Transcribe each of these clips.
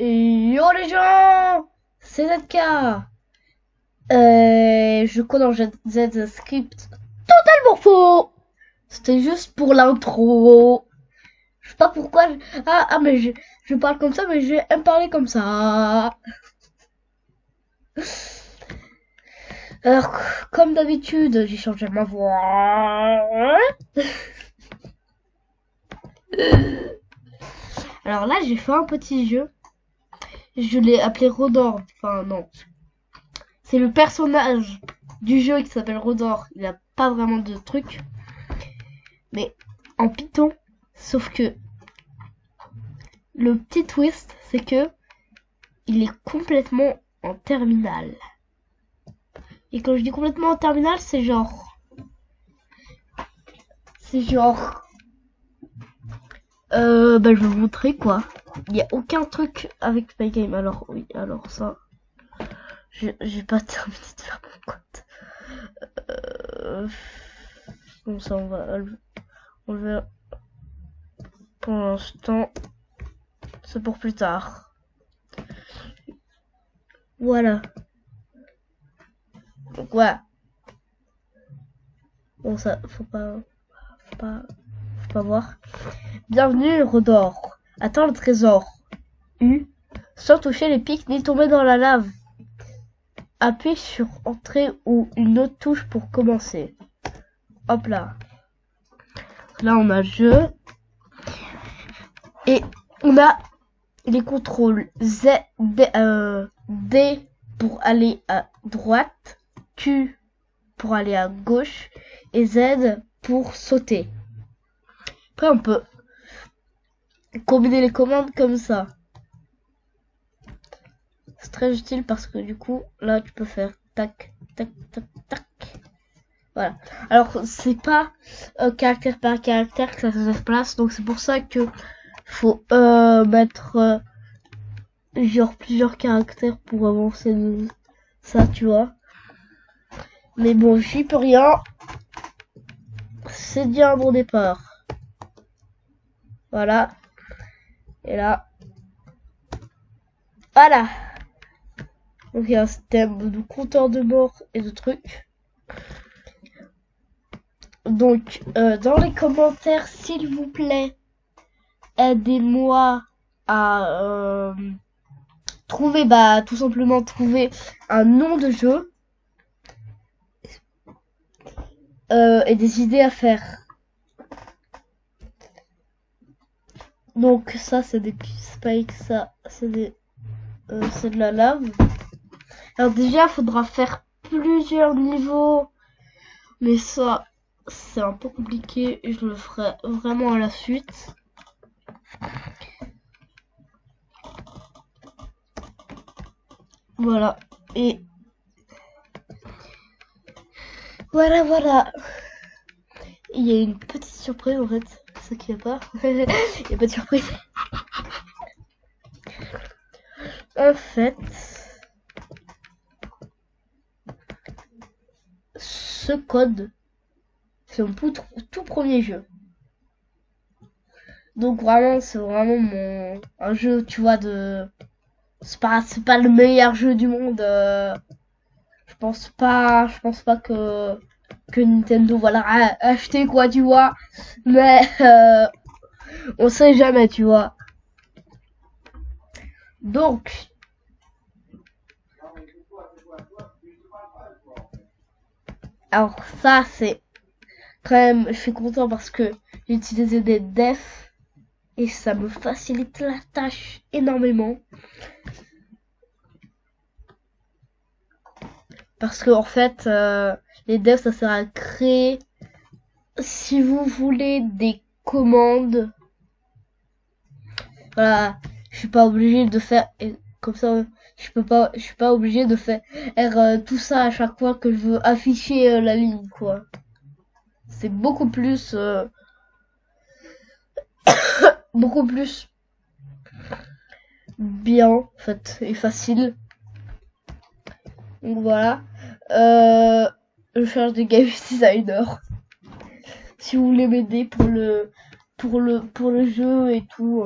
Et yo les gens, c'est ZK. Je code en Z script totalement faux. C'était juste pour l'intro. Je sais pas pourquoi. Mais je parle comme ça, mais j'aime parler comme ça. Alors, comme d'habitude, j'ai changé ma voix. Alors là, j'ai fait un petit jeu. Je l'ai appelé Rodor. Enfin, non. C'est le personnage du jeu qui s'appelle Rodor. Il a pas vraiment de truc. Mais en Python. Sauf que le petit twist, c'est que il est complètement en terminale. Et quand je dis complètement en terminale, c'est genre... je vais vous montrer quoi. Il n'y a aucun truc avec Pygame. Alors oui, alors ça... J'ai pas terminé de faire mon code. Bon ça on va enlever pour l'instant. C'est pour plus tard. Voilà. Donc ouais. Bon ça, faut pas voir. Bienvenue Rodor. Attends le trésor. U. Sans toucher les pics ni tomber dans la lave. Appuie sur entrée ou une autre touche pour commencer. Hop là. Là on a jeu. Et on a les contrôles D pour aller à droite, Q pour aller à gauche et Z pour sauter. Après on peut combiner les commandes comme ça. C'est très utile parce que du coup là tu peux faire tac tac tac tac. Voilà. Alors c'est pas caractère par caractère que ça se place, donc c'est pour ça que faut mettre genre plusieurs caractères pour avancer ça, tu vois. Mais bon, j'y peux rien. C'est bien un bon départ. Voilà. Et là. Voilà. Donc il y a un système de compteur de mort et de trucs. Donc dans les commentaires, s'il vous plaît, aidez-moi à trouver, tout simplement trouver un nom de jeu et des idées à faire. Donc ça c'est des spikes, ça c'est de la lave. Alors déjà faudra faire plusieurs niveaux, mais ça c'est un peu compliqué et je le ferai vraiment à la suite. Voilà. Et voilà. Il y a une petite surprise en fait. Ce qu'il n'y a pas. Il n'y a pas de surprise. En fait, ce code, c'est mon tout premier jeu. Donc vraiment, c'est vraiment un jeu, tu vois, c'est pas le meilleur jeu du monde. Je pense pas que Nintendo va acheter quoi, tu vois. Mais on sait jamais, tu vois. Donc alors ça c'est quand même, je suis content parce que j'ai utilisé des defs et ça me facilite la tâche énormément. Parce que en fait, les devs ça sert à créer, si vous voulez, des commandes. Voilà, je suis pas obligé de faire comme ça. Je suis pas obligé de faire tout ça à chaque fois que je veux afficher la ligne, quoi. C'est beaucoup plus bien, en fait, et facile. Donc voilà. Je cherche des game designer. Si vous voulez m'aider pour le jeu et tout,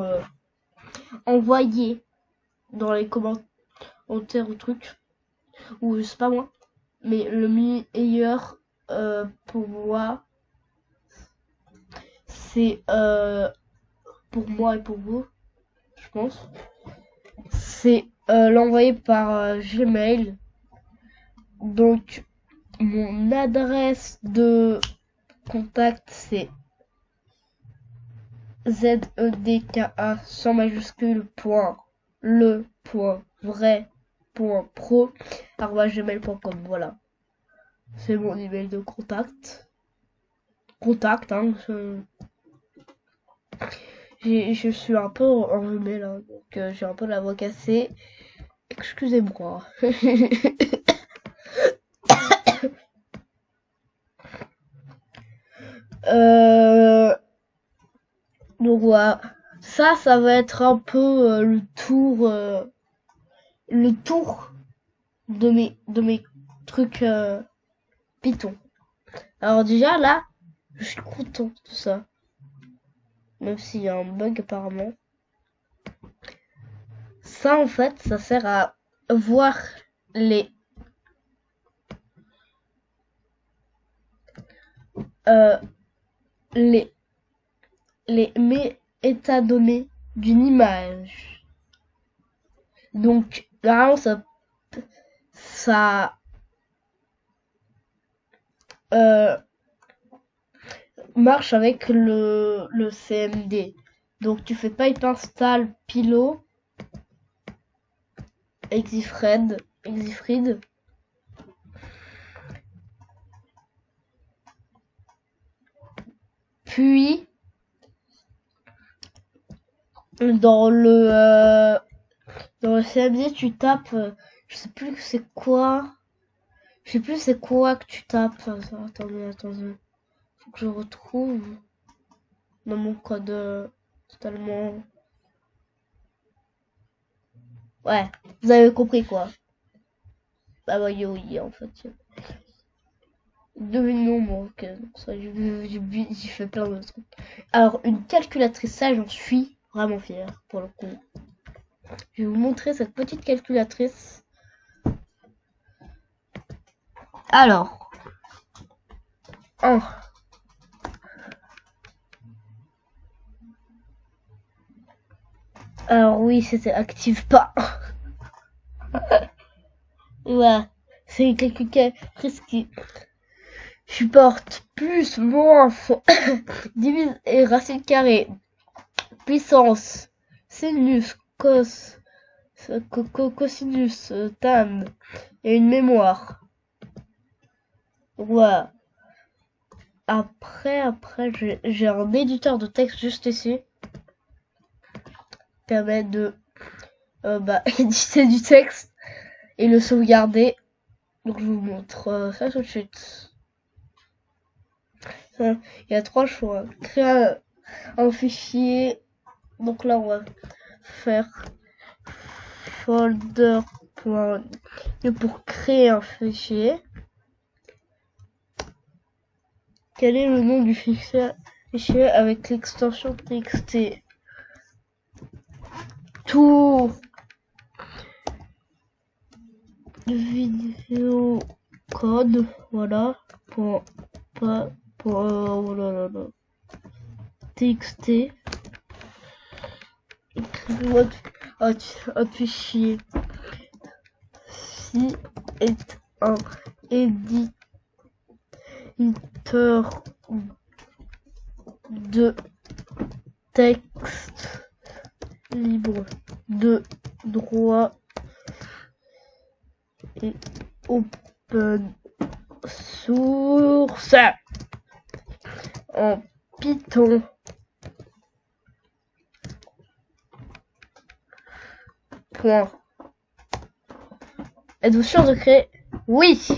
envoyez. dans les commentaires ou trucs, ou je sais pas moi. Mais le meilleur pour moi, c'est pour moi et pour vous, je pense, c'est l'envoyer par Gmail. Donc mon adresse de contact c'est ZEDKA sans majuscule point le point vrai point pro @gmail.com. Voilà, c'est mon email de contact. Hein, je suis un peu enrhumé là, donc j'ai un peu la voix cassée. Excusez-moi. Donc voilà, ça va être un peu le tour de mes trucs Python. Alors déjà là, je suis content de ça, même s'il y a un bug apparemment. Ça en fait, ça sert à voir les euh, les métadonnées d'une image. Donc là, ça marche avec le CMD. Donc tu fais pipe install pilo exifred puis dans le CMD tu tapes je sais plus c'est quoi que tu tapes. Attendez, faut que je retrouve dans mon code totalement. Ouais, vous avez compris quoi. Bah oui en fait. Devinons moi, ok, donc ça j'ai fait plein de trucs. Alors une calculatrice, ça j'en suis vraiment fière pour le coup. Je vais vous montrer cette petite calculatrice. Alors, alors oui, c'était active pas. Ouais, c'est une calculatrice qui supporte plus, moins, divise et racine carrée, puissance, sinus, cosinus, tan, et une mémoire. Voilà. Après, j'ai un éditeur de texte juste ici. Qui permet de éditer du texte et le sauvegarder. Donc je vous montre ça tout de suite. Il y a 3 choix. Créer un fichier. Donc là on va faire folder pour créer un fichier. Quel est le nom du fichier avec l'extension txt? Tout vidéo code, voilà, txt, écrivez votre fichier. Si est un éditeur de texte libre de droit et open source en Python. Point. Êtes-vous sûr de créer? Oui.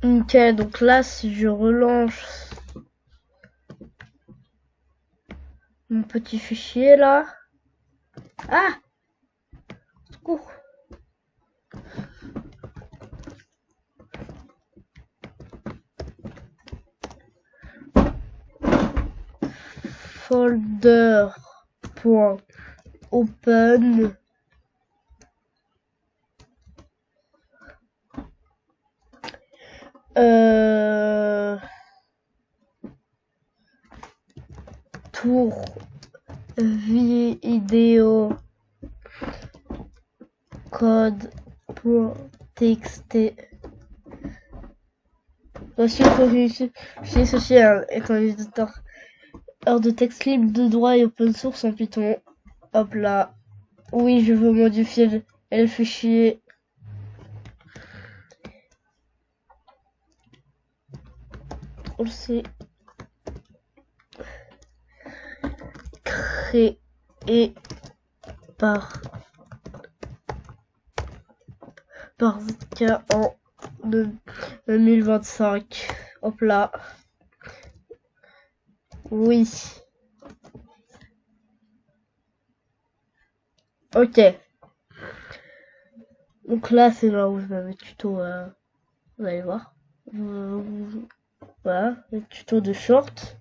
Ok, donc là, si je relance mon petit fichier là. Ah! Secours! folder.open pour vidéo code.txt. Voici ceci est un éditeur de texte libre de droit et open source en Python. Hop là. Oui, je veux modifier le fichier. On le sait. Créé par ZK en 2025. Hop là. Oui. Ok. Donc là, c'est là où je mets mes tutos. Vous allez voir. Voilà, le tuto de short.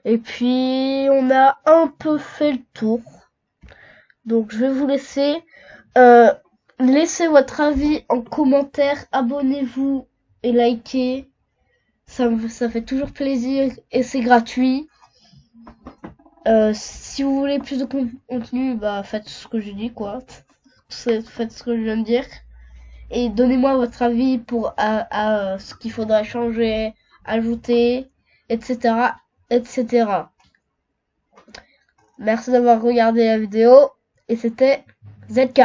Et puis, on a un peu fait le tour. Donc, je vais vous laisser. Laissez votre avis en commentaire. Abonnez-vous et likez. Ça fait toujours plaisir et c'est gratuit. Si vous voulez plus de contenu, bah faites ce que je dis, quoi. Faites ce que je viens de dire. Et donnez-moi votre avis pour ce qu'il faudra changer, ajouter, etc. etc. Merci d'avoir regardé la vidéo. Et c'était ZK.